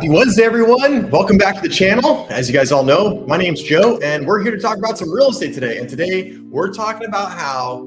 Happy Wednesday, everyone. Welcome back to the channel. As you guys all know, my name's Joe, and we're here to talk about some real estate today. And today we're talking about how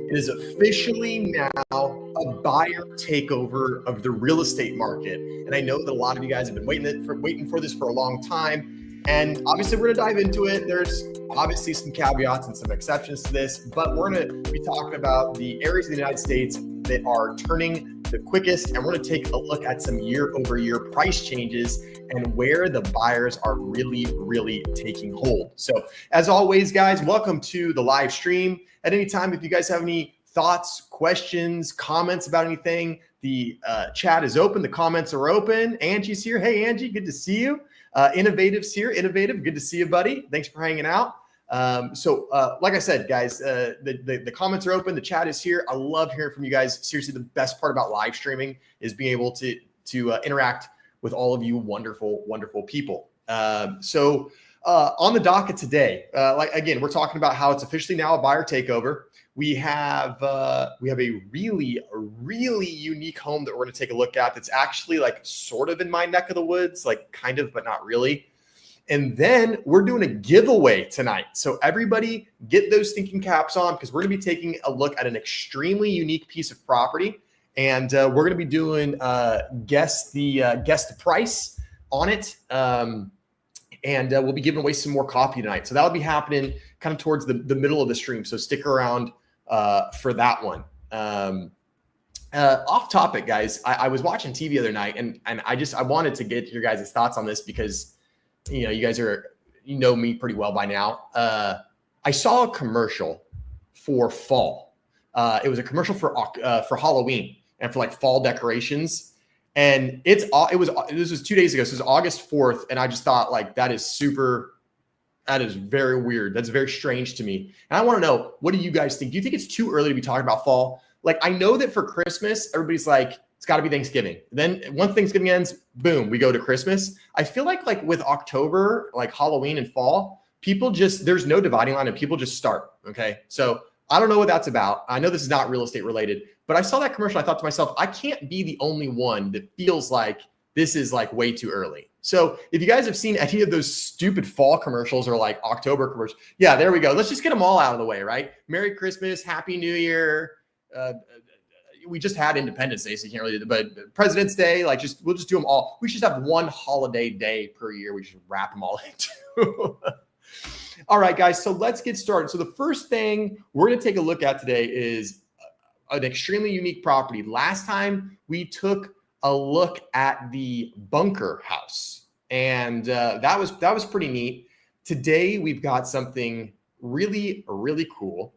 it is officially now a buyer takeover of the real estate market. And I know that a lot of you guys have been waiting for this for a long time. And obviously we're gonna dive into it. There's obviously some caveats and some exceptions to this, but we're gonna be talking about the areas of the United States that are turning the quickest, and we're going to take a look at some year-over-year price changes and where the buyers are really taking hold. So as always, guys, welcome to the live stream. At any time, if you guys have any thoughts, questions, comments about anything, the chat is open, the comments are open. Angie's here. Hey, Angie, good to see you. Innovative's here. Innovative, good to see you, buddy. Thanks for hanging out. Like I said, guys, the comments are open. The chat is here. I love hearing from you guys. Seriously, the best part about live streaming is being able to interact with all of you wonderful people. On the docket today, again, we're talking about how it's officially now a buyer takeover. We have a really unique home that we're going to take a look at. That's actually like sort of in my neck of the woods, like kind of, but not really. And then we're doing a giveaway tonight. So everybody get those thinking caps on, because we're going to be taking a look at an extremely unique piece of property. And we're going to be doing guess the price on it. We'll be giving away some more coffee tonight. So that'll be happening kind of towards the middle of the stream. So stick around for that one. Off topic, guys. I was watching TV the other night, and I wanted to get your guys' thoughts on this because you guys know me pretty well by now. I saw a commercial for fall. It was a commercial for Halloween and for like fall decorations. And this was 2 days ago. So it was August 4th. And I just thought, like, that is very weird. That's very strange to me. And I want to know, what do you guys think? Do you think it's too early to be talking about fall? Like, I know that for Christmas, everybody's like, it's got to be Thanksgiving. Then once Thanksgiving ends, boom, we go to Christmas. I feel like with October, like Halloween and fall, there's no dividing line and people just start. Okay. So I don't know what that's about. I know this is not real estate related, but I saw that commercial. I thought to myself, I can't be the only one that feels like this is like way too early. So if you guys have seen any of those stupid fall commercials or like October commercials, yeah, there we go. Let's just get them all out of the way, right? Merry Christmas, Happy New Year. We just had Independence Day, so you can't really do it, but President's Day, we'll just do them all. We should have one holiday day per year. We should wrap them all into. All right, guys, so let's get started. So the first thing we're going to take a look at today is an extremely unique property. Last time we took a look at the bunker house, and that was pretty neat. Today we've got something really cool.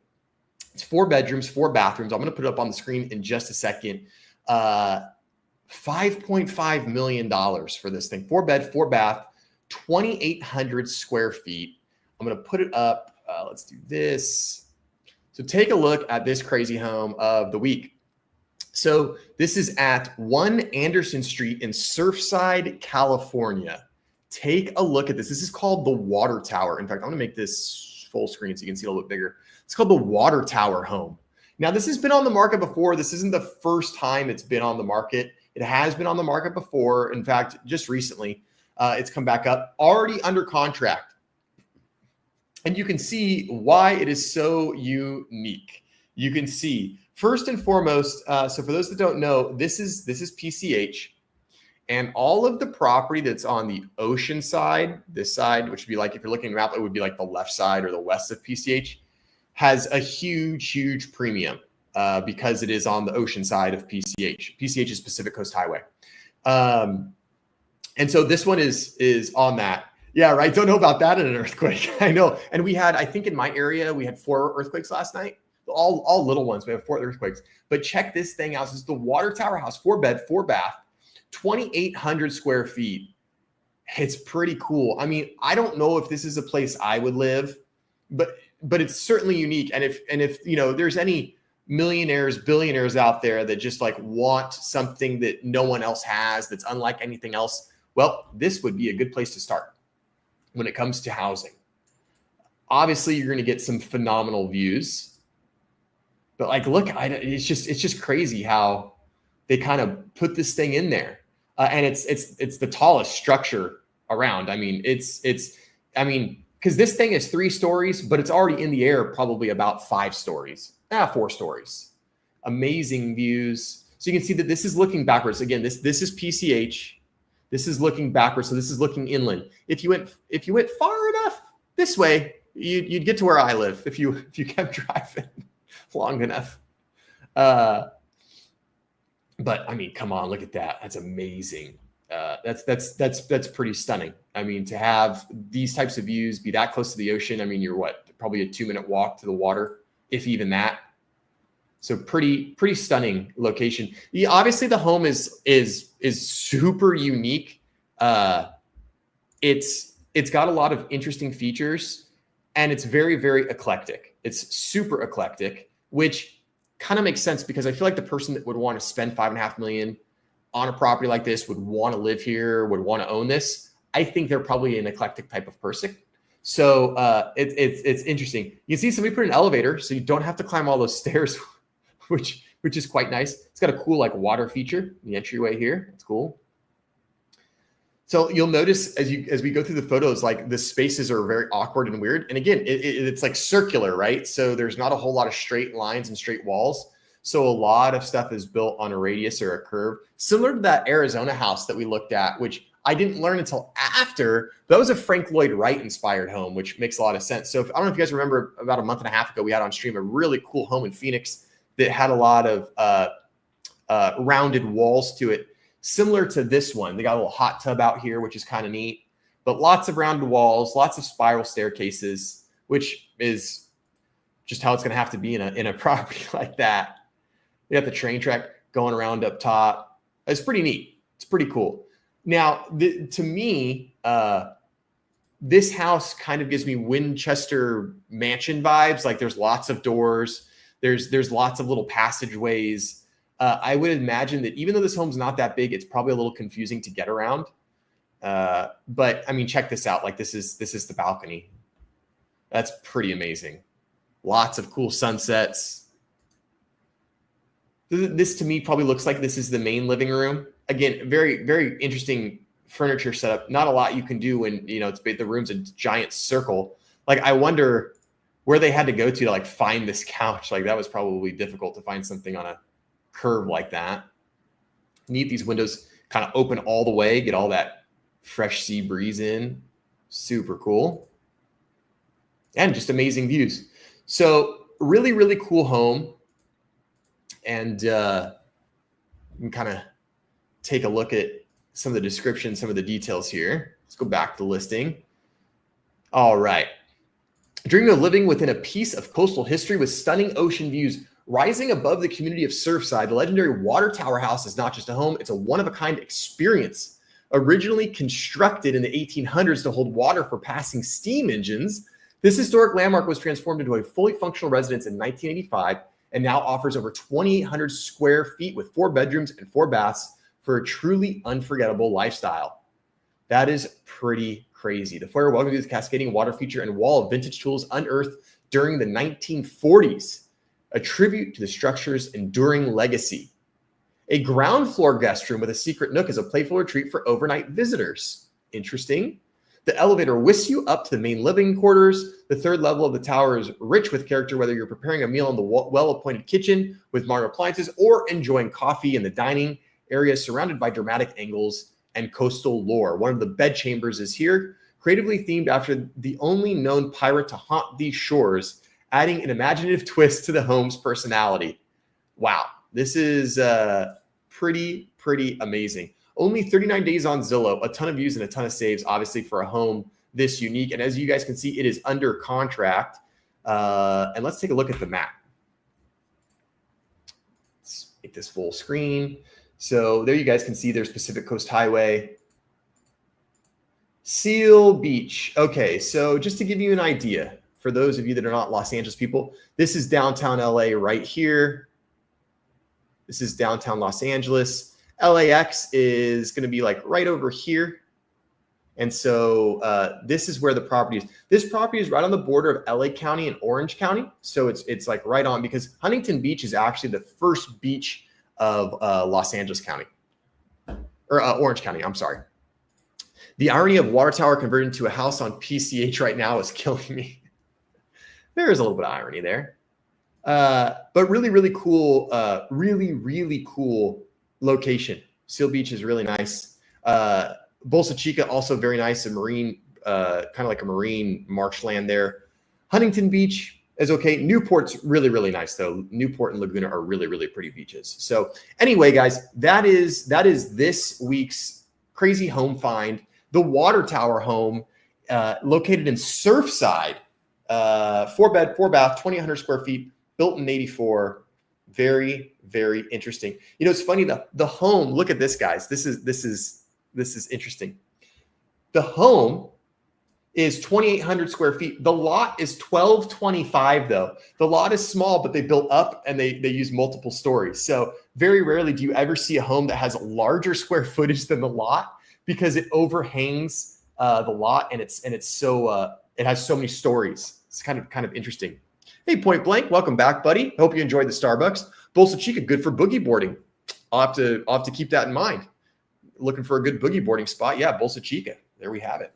It's 4 bedrooms, 4 bathrooms. I'm going to put it up on the screen in just a second. $5.5 million for this thing. 4 bed, 4 bath, 2,800 square feet. I'm going to put it up. Let's do this. So take a look at this crazy home of the week. So this is at 1 Anderson Street in Surfside, California. Take a look at this. This is called the Water Tower. In fact, I'm going to make this full screen so you can see it a little bit bigger. It's called the Water Tower home. Now, this has been on the market before. This isn't the first time it's been on the market. It has been on the market before. In fact, just recently, it's come back up, already under contract. And you can see why it is so unique. You can see, first and foremost, so for those that don't know, this is PCH. And all of the property that's on the ocean side, this side, which would be like, if you're looking at the map, it would be like the left side or the west of PCH, has a huge premium because it is on the ocean side of PCH. PCH is Pacific Coast Highway. And so this one is on that. Yeah, right. Don't know about that in an earthquake. I know. And we had, I think in my area, we had 4 earthquakes last night. All little ones. We have 4 earthquakes. But check this thing out. This is the Water Tower house, 4 bed, 4 bath, 2,800 square feet. It's pretty cool. I mean, I don't know if this is a place I would live, but it's certainly unique. And if there's any millionaires, billionaires out there that just like want something that no one else has, that's unlike anything else, well, this would be a good place to start when it comes to housing. Obviously, you're going to get some phenomenal views, but like, look, it's just crazy how they kind of put this thing in there. And it's the tallest structure around. I mean, because this thing is 3 stories, but it's already in the air probably about 5 stories, 4 stories. Amazing views. So you can see that this is looking backwards. Again, this is PCH. This is looking backwards. So this is looking inland. If you went far enough this way, you'd get to where I live if you kept driving long enough. But I mean, come on, look at that. That's amazing. That's pretty stunning. I mean, to have these types of views, be that close to the ocean. I mean, you're probably a 2-minute walk to the water, if even that. So pretty stunning location. Yeah, obviously the home is super unique. It's got a lot of interesting features, and it's very, very eclectic. It's super eclectic, which kind of makes sense because I feel like the person that would want to spend $5.5 million on a property like this would want to live here, would want to own this. I think they're probably an eclectic type of person. So it's interesting. You can see somebody put an elevator, so you don't have to climb all those stairs, which is quite nice. It's got a cool like water feature in the entryway here. It's cool. So you'll notice as we go through the photos, like the spaces are very awkward and weird. And again, it's like circular, right? So there's not a whole lot of straight lines and straight walls. So a lot of stuff is built on a radius or a curve, similar to that Arizona house that we looked at, which I didn't learn until after. That was a Frank Lloyd Wright inspired home, which makes a lot of sense. So I don't know if you guys remember, about a month and a half ago, we had on stream a really cool home in Phoenix that had a lot of rounded walls to it, similar to this one. They got a little hot tub out here, which is kind of neat, but lots of rounded walls, lots of spiral staircases, which is just how it's going to have to be in a property like that. You got the train track going around up top. It's pretty neat. It's pretty cool. Now, to me, this house kind of gives me Winchester Mansion vibes. Like there's lots of doors. There's lots of little passageways. I would imagine that even though this home's not that big, it's probably a little confusing to get around. But I mean, check this out. Like this is the balcony. That's pretty amazing. Lots of cool sunsets. This to me probably looks like this is the main living room. Again, very, very interesting furniture setup. Not a lot you can do when, the room's a giant circle. Like I wonder where they had to go to like find this couch. Like that was probably difficult to find something on a curve like that. Neat. These windows kind of open all the way, get all that fresh sea breeze in. Super cool. And just amazing views. So really, really cool home. And you can kind of take a look at some of the description, some of the details here. Let's go back to the listing. All right. Dreaming of living within a piece of coastal history with stunning ocean views rising above the community of Surfside, the legendary Water Tower House is not just a home, it's a one-of-a-kind experience. Originally constructed in the 1800s to hold water for passing steam engines, this historic landmark was transformed into a fully functional residence in 1985 and now offers over 2,800 square feet with 4 bedrooms and 4 baths for a truly unforgettable lifestyle. That is pretty crazy. The foyer welcomes you to the cascading water feature and wall of vintage tools unearthed during the 1940s, a tribute to the structure's enduring legacy. A ground floor guest room with a secret nook is a playful retreat for overnight visitors. Interesting. The elevator whisks you up to the main living quarters. The 3rd level of the tower is rich with character, whether you're preparing a meal in the well-appointed kitchen with modern appliances or enjoying coffee in the dining area surrounded by dramatic angles and coastal lore. One of the bed chambers is here, creatively themed after the only known pirate to haunt these shores, adding an imaginative twist to the home's personality. Wow, this is pretty amazing. Only 39 days on Zillow, a ton of views and a ton of saves, obviously, for a home this unique. And as you guys can see, it is under contract. And let's take a look at the map. Let's make this full screen. So there you guys can see there's Pacific Coast Highway. Seal Beach. Okay, so just to give you an idea, for those of you that are not Los Angeles people, this is downtown LA right here. This is downtown Los Angeles. LAX is going to be like right over here. And so this is where the property is. This property is right on the border of LA County and Orange County. So it's like right on, because Huntington Beach is actually the first beach of Los Angeles County. or Orange County. I'm sorry. The irony of water tower converted into a house on PCH right now is killing me. There is a little bit of irony there. But really, really cool, really cool location. Seal Beach is really nice. Bolsa Chica, also very nice, a marine, kind of like a marine marshland there. Huntington Beach is okay. Newport's really, really nice though. Newport and Laguna are really, really pretty beaches. So anyway, guys, that is this week's crazy home find. The water tower home, located in Surfside, 4-bed, 4-bath, 2,800 square feet, built in 84. Very, very interesting. You know, it's funny, the home, look at this, guys. This is interesting. The home is 2,800 square feet. The lot is 1,225 though. The lot is small, but they built up and they use multiple stories. So very rarely do you ever see a home that has larger square footage than the lot, because it overhangs the lot, and it's so it has so many stories. It's kind of interesting. Hey, Point Blank, welcome back, buddy. Hope you enjoyed the Starbucks. Bolsa Chica, good for boogie boarding. I'll have to keep that in mind. Looking for a good boogie boarding spot? Yeah, Bolsa Chica. There we have it.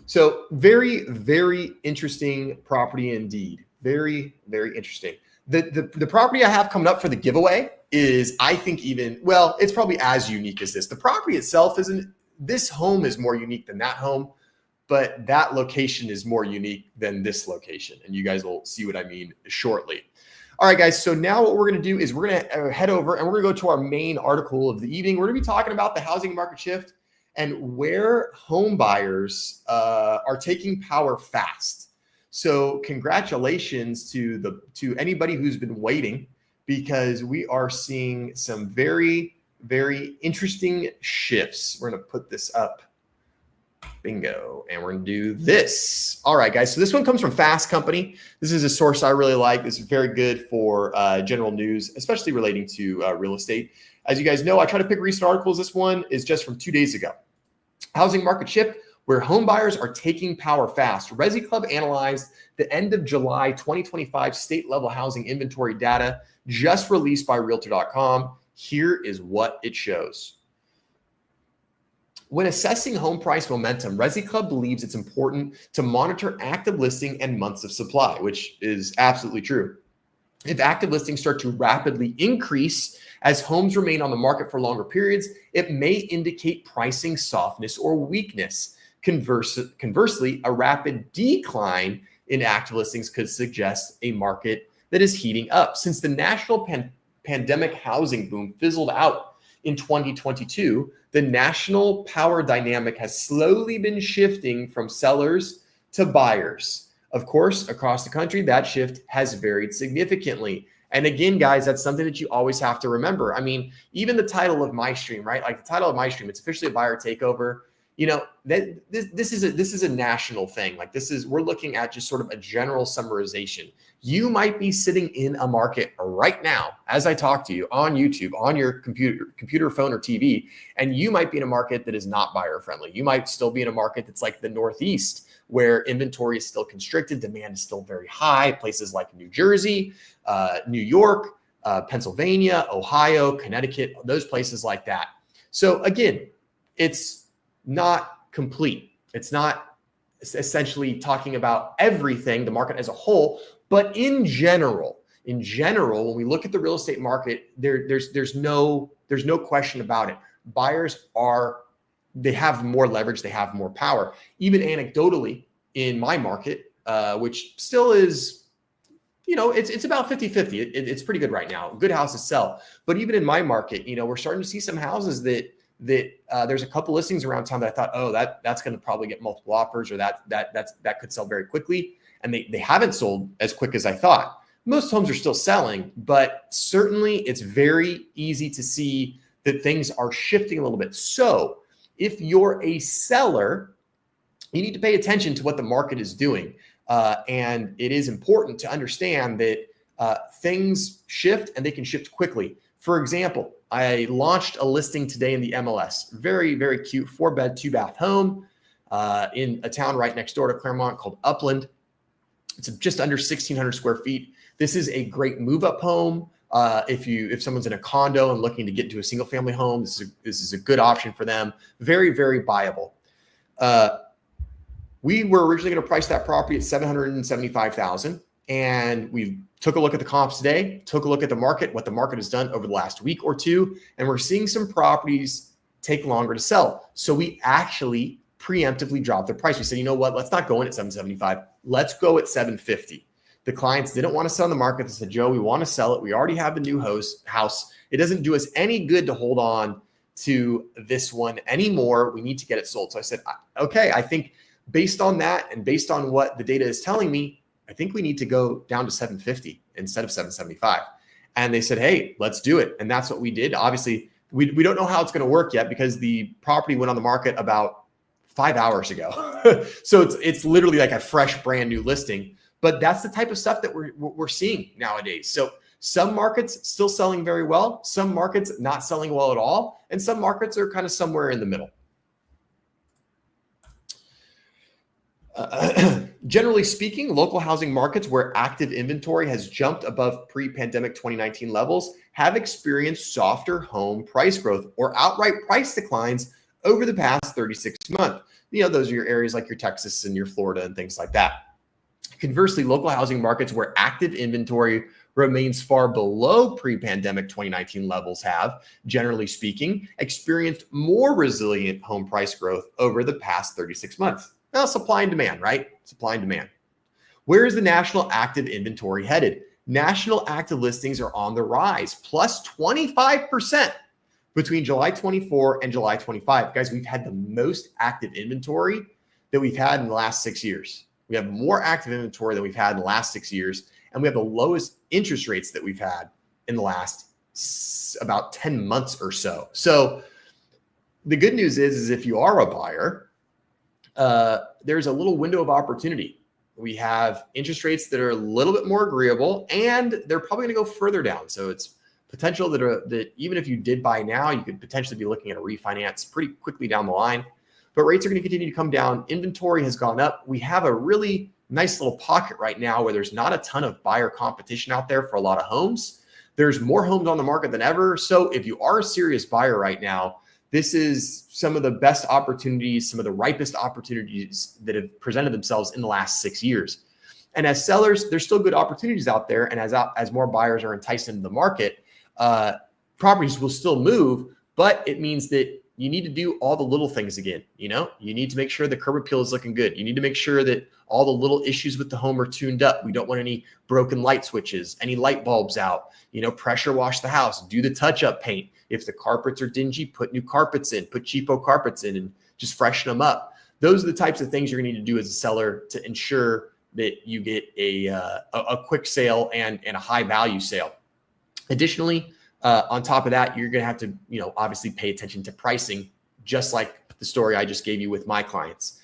So very, very interesting property indeed. Very, very interesting. The property I have coming up for the giveaway is, I think, it's probably as unique as this. The property itself this home is more unique than that home, but that location is more unique than this location. And you guys will see what I mean shortly. All right, guys. So now what we're going to do is we're going to head over and we're going to go to our main article of the evening. We're going to be talking about the housing market shift and where home buyers are taking power fast. So congratulations to anybody who's been waiting, because we are seeing some very, very interesting shifts. We're going to put this up. Bingo. And we're going to do this. All right, guys. So this one comes from Fast Company. This is a source I really like. This is very good for general news, especially relating to real estate. As you guys know, I try to pick recent articles. This one is just from 2 days ago. Housing market shift, where home buyers are taking power fast. Resi Club analyzed the end of July 2025 state level housing inventory data just released by Realtor.com. Here is what it shows. When assessing home price momentum, Resi Club believes it's important to monitor active listing and months of supply, which is absolutely true. If active listings start to rapidly increase as homes remain on the market for longer periods, it may indicate pricing softness or weakness. Conversely, a rapid decline in active listings could suggest a market that is heating up. Since the national pandemic housing boom fizzled out in 2022, the national power dynamic has slowly been shifting from sellers to buyers. Of course, across the country, that shift has varied significantly. And again, guys, that's something that you always have to remember. I mean, even the title of my stream, right? Like the title of my stream, it's officially a buyer takeover. You know, this is a national thing. Like we're looking at just sort of a general summarization. You might be sitting in a market right now, as I talk to you on YouTube, on your computer, phone, or TV, and you might be in a market that is not buyer friendly. You might still be in a market that's like the Northeast, where inventory is still constricted, demand is still very high. Places like New Jersey, New York, Pennsylvania, Ohio, Connecticut, those places like that. So again, it's not complete. It's not essentially talking about everything, the market as a whole, but in general, when we look at the real estate market, there's no question about it. Buyers they have more leverage, they have more power. Even anecdotally in my market, which still is, you know, it's about 50-50. It's pretty good right now. Good houses sell. But even in my market, you know, we're starting to see some houses that there's a couple listings around town that I thought, oh, that's going to probably get multiple offers, or that could sell very quickly. And they haven't sold as quick as I thought. Most homes are still selling, but certainly it's very easy to see that things are shifting a little bit. So if you're a seller, you need to pay attention to what the market is doing. And it is important to understand that things shift, and they can shift quickly. For example, I launched a listing today in the MLS. Very, very cute 4-bed, 2-bath home in a town right next door to Claremont called Upland. It's just under 1,600 square feet. This is a great move-up home. If someone's in a condo and looking to get into a single family home, this is a good option for them. Very, very buyable. We were originally going to price that property at $775,000, and we took a look at the comps today, took a look at the market, what the market has done over the last week or two, and we're seeing some properties take longer to sell. So we actually preemptively dropped the price. We said, you know what, let's not go in at 775. Let's go at 750. The clients didn't want to sell in the market. They said, Joe, we want to sell it. We already have the new house. It doesn't do us any good to hold on to this one anymore. We need to get it sold. So I said, okay, I think based on that and based on what the data is telling me, I think we need to go down to 750 instead of 775. And they said, hey, let's do it. And that's what we did. Obviously, we don't know how it's going to work yet because the property went on the market about 5 hours ago. So it's literally like a fresh, brand new listing. But that's the type of stuff that we're seeing nowadays. So some markets still selling very well, some markets not selling well at all, and some markets are kind of somewhere in the middle. Generally speaking, local housing markets where active inventory has jumped above pre-pandemic 2019 levels have experienced softer home price growth or outright price declines over the past 36 months. You know, those are your areas like your Texas and your Florida and things like that. Conversely, local housing markets where active inventory remains far below pre-pandemic 2019 levels have, generally speaking, experienced more resilient home price growth over the past 36 months. Now, supply and demand, right? Supply and demand. Where is the national active inventory headed? National active listings are on the rise, plus 25% between July 24 and July 25. Guys, we've had the most active inventory that we've had in the last 6 years. We have more active inventory than we've had in the last 6 years, and we have the lowest interest rates that we've had in the last about 10 months or so. So the good news is if you are a buyer, there's a little window of opportunity. We have interest rates that are a little bit more agreeable, and they're probably going to go further down. So it's potential that even if you did buy now, you could potentially be looking at a refinance pretty quickly down the line. But rates are going to continue to come down. Inventory has gone up. We have a really nice little pocket right now where there's not a ton of buyer competition out there for a lot of homes. There's more homes on the market than ever. So if you are a serious buyer right now, this is some of the best opportunities, some of the ripest opportunities that have presented themselves in the last 6 years. And as sellers, there's still good opportunities out there. And as more buyers are enticed into the market, properties will still move, but it means that you need to do all the little things again. You know, you need to make sure the curb appeal is looking good. You need to make sure that all the little issues with the home are tuned up. We don't want any broken light switches, any light bulbs out, you know, pressure wash the house, do the touch-up paint. If the carpets are dingy, put new carpets in, put cheapo carpets in and just freshen them up. Those are the types of things you're going to need to do as a seller to ensure that you get a quick sale and a high value sale. Additionally, on top of that, you're going to have to, you know, obviously pay attention to pricing, just like the story I just gave you with my clients.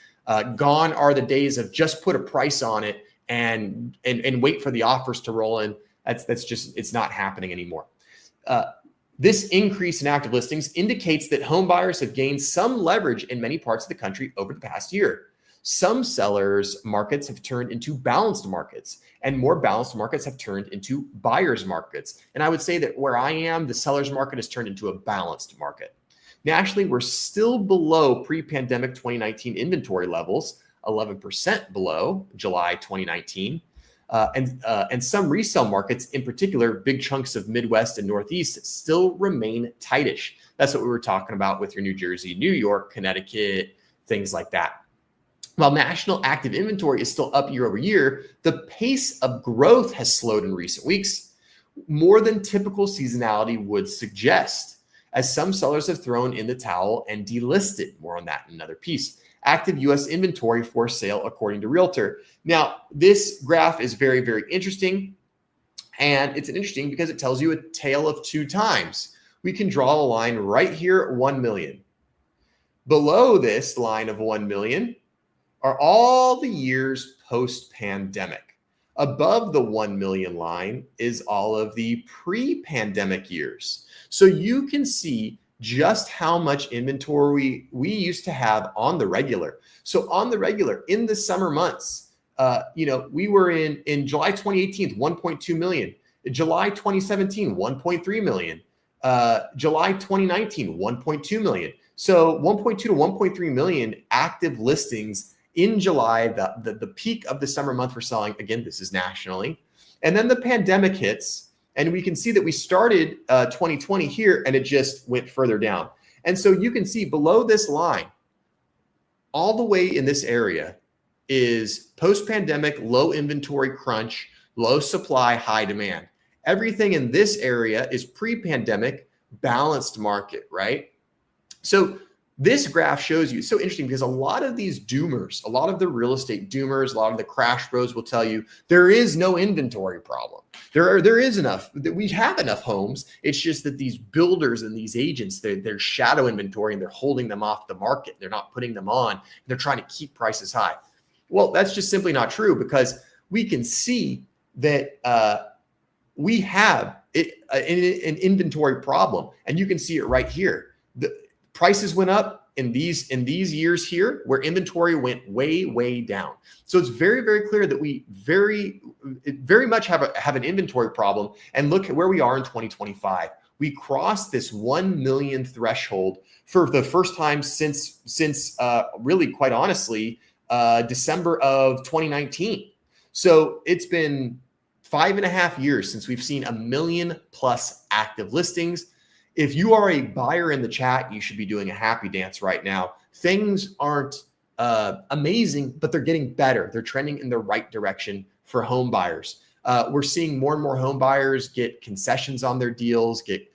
Gone are the days of just put a price on it and wait for the offers to roll in. That's just, it's not happening anymore. This increase in active listings indicates that home buyers have gained some leverage in many parts of the country over the past year. Some sellers' markets have turned into balanced markets, and more balanced markets have turned into buyers' markets. And I would say that where I am, the seller's market has turned into a balanced market. Nationally, we're still below pre-pandemic 2019 inventory levels, 11% below July 2019. And some resale markets, in particular, big chunks of Midwest and Northeast, still remain tightish. That's what we were talking about with your New Jersey, New York, Connecticut, things like that. While national active inventory is still up year over year, the pace of growth has slowed in recent weeks, more than typical seasonality would suggest, as some sellers have thrown in the towel and delisted. More on that in another piece. Active U.S. inventory for sale, according to Realtor. Now, this graph is very, very interesting. And it's interesting because it tells you a tale of two times. We can draw a line right here at 1 million. Below this line of 1 million are all the years post-pandemic. Above the 1 million line is all of the pre-pandemic years. So you can see just how much inventory we used to have on the regular. So on the regular, in the summer months, we were in July 2018, 1.2 million. July 2017, 1.3 million. July 2019, 1.2 million. So 1.2 to 1.3 million active listings in July, the peak of the summer month for selling. Again, this is nationally. And then the pandemic hits, and we can see that we started 2020 here, and it just went further down. And so you can see below this line, all the way in this area is post-pandemic, low inventory crunch, low supply, high demand. Everything in this area is pre-pandemic, balanced market, right? So this graph shows you, it's so interesting because a lot of these doomers, a lot of the real estate doomers, a lot of the crash bros will tell you there is no inventory problem. There is enough, that we have enough homes. It's just that these builders and these agents, they're shadow inventory and they're holding them off the market. They're not putting them on. They're trying to keep prices high. Well, that's just simply not true, because we can see that we have an inventory problem, and you can see it right here. The prices went up in these years here, where inventory went way down. So it's very, very clear that we very much have an inventory problem. And look at where we are in 2025. We crossed this 1 million threshold for the first time since really, quite honestly, December of 2019. So it's been 5.5 years since we've seen 1 million plus active listings. If you are a buyer in the chat, you should be doing a happy dance right now. Things aren't amazing, but they're getting better. They're trending in the right direction for home buyers. We're seeing more and more home buyers get concessions on their deals, get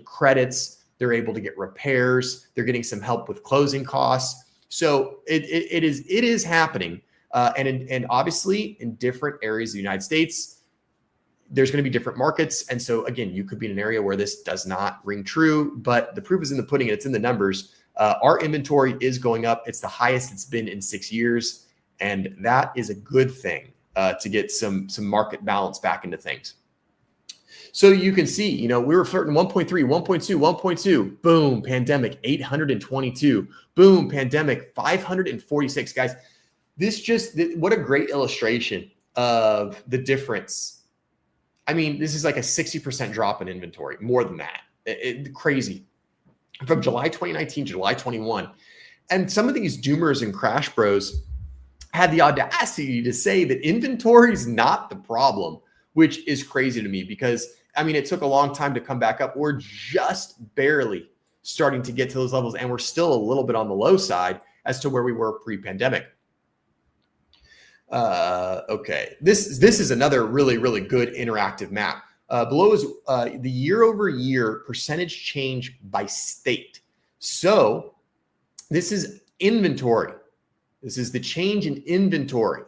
credits. They're able to get repairs. They're getting some help with closing costs. So it is happening. And obviously in different areas of the United States, there's going to be different markets. And so again, you could be in an area where this does not ring true, but the proof is in the pudding and it's in the numbers. Our inventory is going up. It's the highest it's been in 6 years. And that is a good thing to get some market balance back into things. So you can see, we were flirting 1.3, 1.2, 1.2, boom, pandemic, 822, boom, pandemic, 546. Guys, what a great illustration of the difference. I mean, this is like a 60% drop in inventory, more than that. Crazy. From July 2019 to July 21. And some of these doomers and crash bros had the audacity to say that inventory is not the problem, which is crazy to me, because I mean, it took a long time to come back up. We're just barely starting to get to those levels, and we're still a little bit on the low side as to where we were pre-pandemic. Okay, this is another really, really good interactive map. Below is the year-over-year percentage change by state. So this is inventory. This is the change in inventory.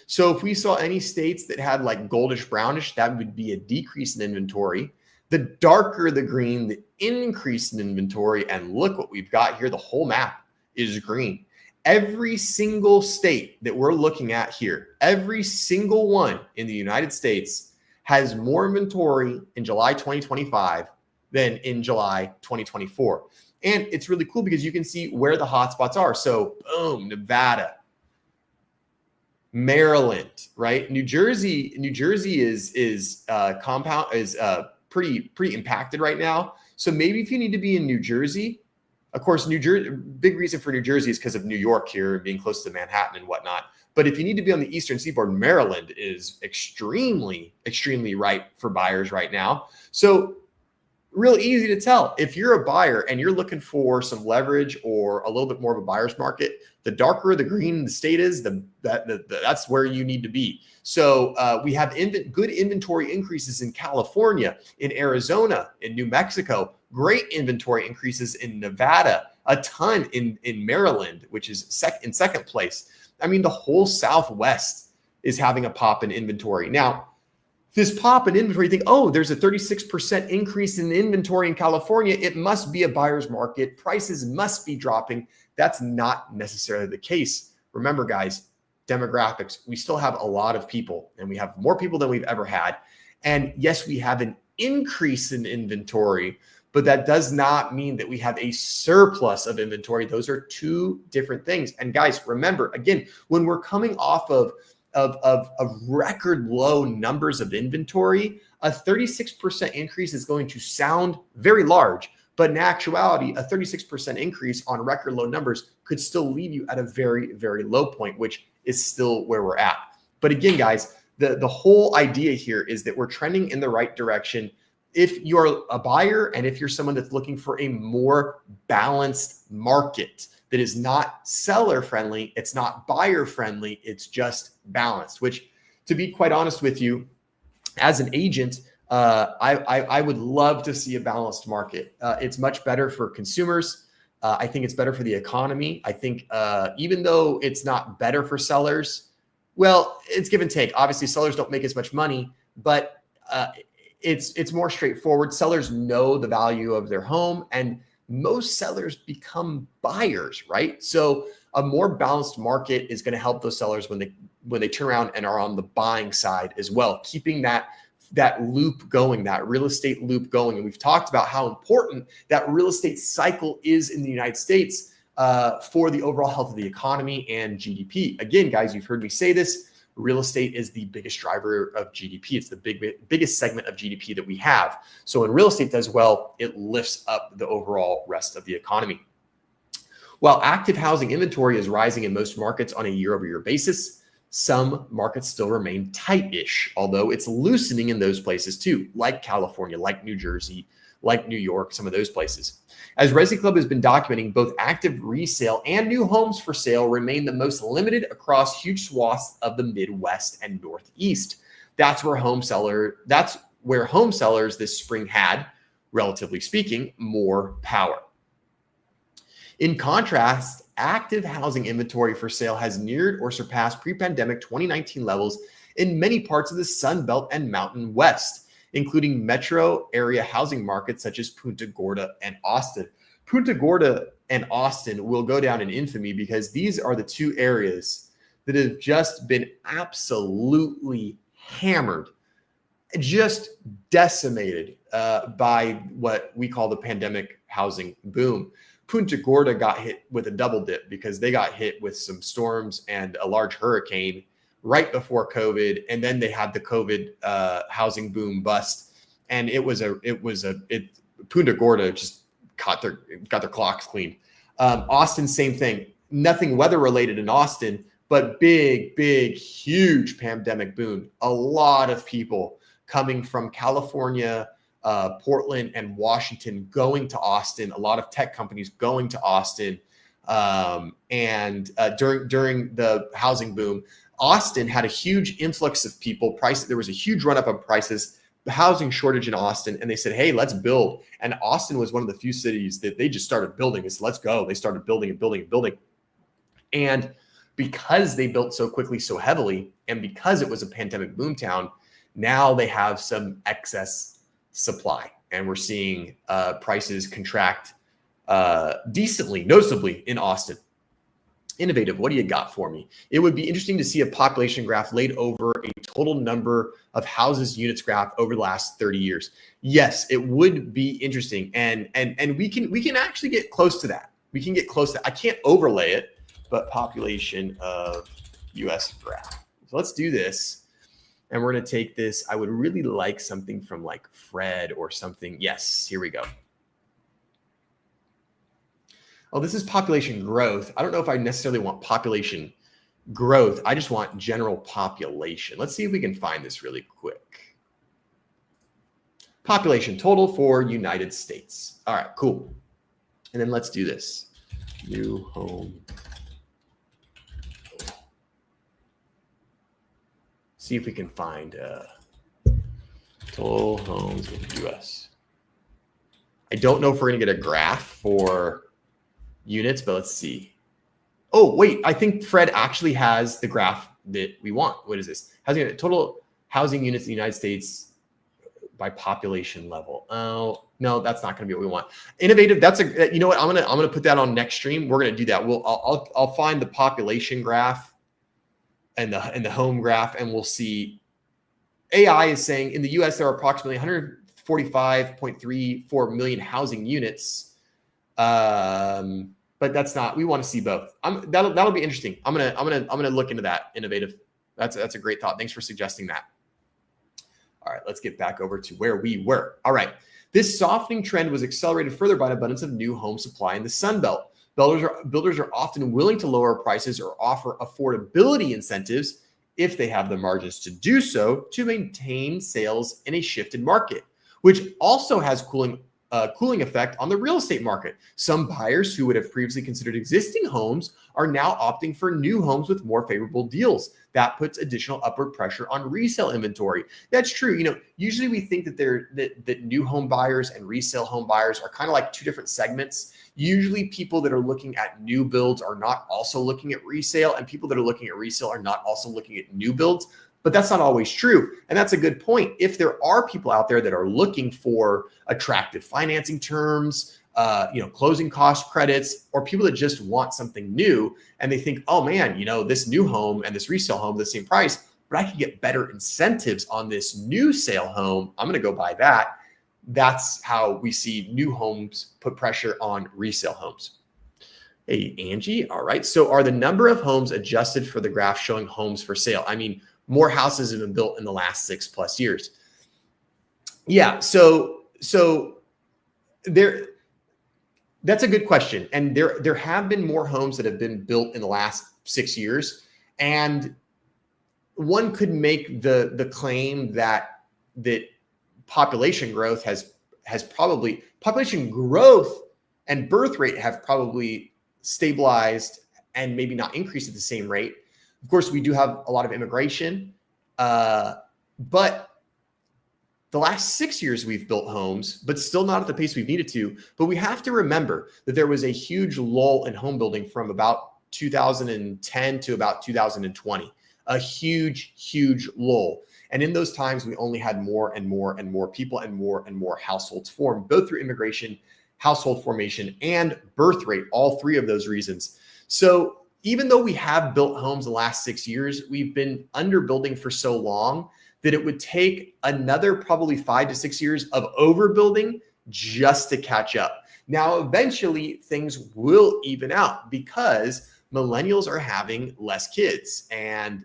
So if we saw any states that had like goldish brownish, that would be a decrease in inventory. The darker the green, the increase in inventory. And look what we've got here. The whole map is green. Every single state that we're looking at here, every single one in the United States has more inventory in July 2025 than in July 2024. And it's really cool because you can see where the hotspots are. So boom, Nevada, Maryland, right? New Jersey is pretty impacted right now. So maybe if you need to be in New Jersey, of course, New Jersey, big reason for New Jersey is because of New York here being close to Manhattan and whatnot. But if you need to be on the Eastern Seaboard, Maryland is extremely, extremely ripe for buyers right now. So real easy to tell. If you're a buyer and you're looking for some leverage or a little bit more of a buyer's market, the darker the green the state is, that's where you need to be. So we have good inventory increases in California, in Arizona, in New Mexico, great inventory increases in Nevada, a ton in Maryland, which is in second place. I mean, the whole Southwest is having a pop in inventory. Now, this pop in inventory, you think, oh, there's a 36% increase in inventory in California. It must be a buyer's market. Prices must be dropping. That's not necessarily the case. Remember, guys, demographics, we still have a lot of people, and we have more people than we've ever had. And yes, we have an increase in inventory, but that does not mean that we have a surplus of inventory. Those are two different things. And guys, remember, again, when we're coming off of of record low numbers of inventory, a 36% increase is going to sound very large, but in actuality, a 36% increase on record low numbers could still leave you at a very, very low point, which is still where we're at. But again, guys, the whole idea here is that we're trending in the right direction. If you're a buyer and if you're someone that's looking for a more balanced market that is not seller friendly, it's not buyer friendly, it's just balanced, which, to be quite honest with you, as an agent, I would love to see a balanced market. It's much better for consumers. I think it's better for the economy. I think even though it's not better for sellers, well, it's give and take. Obviously, sellers don't make as much money, but it's more straightforward. Sellers know the value of their home, and most sellers become buyers, right? So a more balanced market is going to help those sellers when they turn around and are on the buying side as well, keeping that loop going, that real estate loop going. And we've talked about how important that real estate cycle is in the United States for the overall health of the economy and GDP. Again, guys, you've heard me say this. Real estate is the biggest driver of GDP. It's the biggest segment of GDP that we have. So when real estate does well, it lifts up the overall rest of the economy. While active housing inventory is rising in most markets on a year-over-year basis, some markets still remain tight-ish, although it's loosening in those places too, like California, like New Jersey, like New York, some of those places. As Resi Club has been documenting, both active resale and new homes for sale remain the most limited across huge swaths of the Midwest and Northeast. That's where home sellers this spring had, relatively speaking, more power. In contrast, active housing inventory for sale has neared or surpassed pre-pandemic 2019 levels in many parts of the Sun Belt and Mountain West, including metro area housing markets such as Punta Gorda and Austin. Punta Gorda and Austin will go down in infamy because these are the two areas that have just been absolutely hammered, just decimated by what we call the pandemic housing boom. Punta Gorda got hit with a double dip because they got hit with some storms and a large hurricane right before COVID, and then they had the COVID housing boom bust, and Punta Gorda just got their clocks cleaned. Austin, same thing. Nothing weather related in Austin, but big, huge pandemic boom. A lot of people coming from California, Portland, and Washington going to Austin. A lot of tech companies going to Austin, and during the housing boom. Austin had a huge influx of people. There was a huge run up on prices, the housing shortage in Austin, and they said, hey, let's build. And Austin was one of the few cities that they just started building. It's let's go. They started building and building and building. And because they built so quickly, so heavily, and because it was a pandemic boom town, now they have some excess supply. And we're seeing prices contract decently, noticeably in Austin. Innovative, what do you got for me? It would be interesting to see a population graph laid over a total number of houses units graph over the last 30 years. Yes, it would be interesting. And we can actually get close to that. We can get close to that. I can't overlay it, but population of US graph. So let's do this. And we're going to take this. I would really like something from like Fred or something. Yes, here we go. Oh, this is population growth. I don't know if I necessarily want population growth. I just want general population. Let's see if we can find this really quick. Population total for United States. All right, cool. And then let's do this. New home. See if we can find total homes in the US. I don't know if we're going to get a graph for units, but let's see. Oh, wait, I think Fred actually has the graph that we want. What is this? Total housing units in the United States by population level. Oh, no, that's not going to be what we want. Innovative. You know what? I'm going to put that on next stream. We're going to do that. I'll find the population graph and the home graph, and we'll see. AI is saying in the US, there are approximately 145.34 million housing units. But that's not. We want to see both. That'll be interesting. I'm gonna look into that. Innovative. That's a great thought. Thanks for suggesting that. All right, let's get back over to where we were. All right. This softening trend was accelerated further by an abundance of new home supply in the Sun Belt. Builders are often willing to lower prices or offer affordability incentives if they have the margins to do so to maintain sales in a shifted market, which also has cooling effect on the real estate market. Some buyers who would have previously considered existing homes are now opting for new homes with more favorable deals. That puts additional upward pressure on resale inventory. That's true. Usually we think that new home buyers and resale home buyers are kind of like two different segments. Usually people that are looking at new builds are not also looking at resale, and people that are looking at resale are not also looking at new builds. But that's not always true. And that's a good point. If there are people out there that are looking for attractive financing terms, closing cost credits, or people that just want something new and they think, oh man, this new home and this resale home, the same price, but I can get better incentives on this new sale home, I'm going to go buy that. That's how we see new homes put pressure on resale homes. Hey, Angie. All right. So are the number of homes adjusted for the graph showing homes for sale? I mean, more houses have been built in the last 6+ years. Yeah. So that's a good question. And there have been more homes that have been built in the last 6 years. And one could make the claim that population growth population growth and birth rate have probably stabilized and maybe not increased at the same rate. Of course, we do have a lot of immigration, but the last 6 years we've built homes, but still not at the pace we've needed to. But we have to remember that there was a huge lull in home building from about 2010 to about 2020, a huge, huge lull. And in those times, we only had more and more and more people and more households formed, both through immigration, household formation, and birth rate, all three of those reasons. So even though we have built homes the last 6 years, we've been underbuilding for so long that it would take another probably 5 to 6 years of overbuilding just to catch up. Now, eventually things will even out because millennials are having less kids and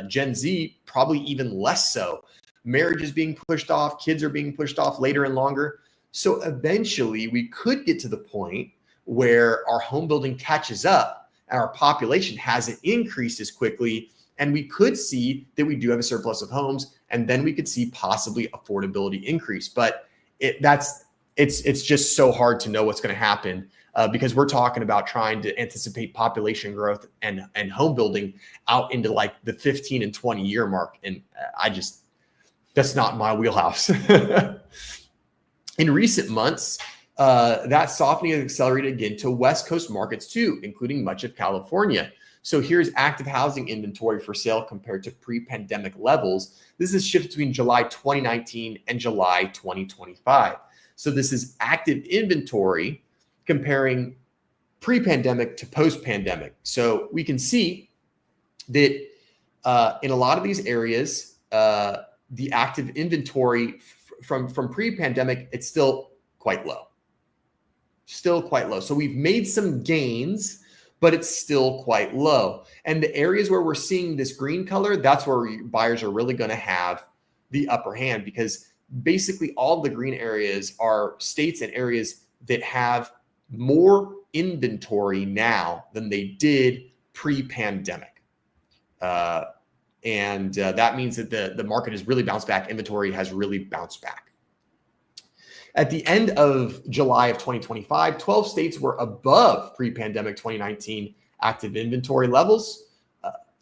Gen Z probably even less so. Marriage is being pushed off, kids are being pushed off later and longer. So eventually we could get to the point where our home building catches up and our population hasn't increased as quickly. And we could see that we do have a surplus of homes, and then we could see possibly affordability increase. But it's just so hard to know what's going to happen because we're talking about trying to anticipate population growth and home building out into like the 15 and 20 year mark. And that's not my wheelhouse. In recent months, that softening has accelerated again to West Coast markets too, including much of California. So here's active housing inventory for sale compared to pre-pandemic levels. This is shifted between July 2019 and July 2025. So this is active inventory comparing pre-pandemic to post-pandemic. So we can see that in a lot of these areas, the active inventory from pre-pandemic, it's still quite low. So we've made some gains, but it's still quite low. And the areas where we're seeing this green color, that's where buyers are really going to have the upper hand, because basically all the green areas are states and areas that have more inventory now than they did pre-pandemic. That means that the market has really bounced back. Inventory has really bounced back. At the end of July of 2025, 12 states were above pre-pandemic 2019 active inventory levels.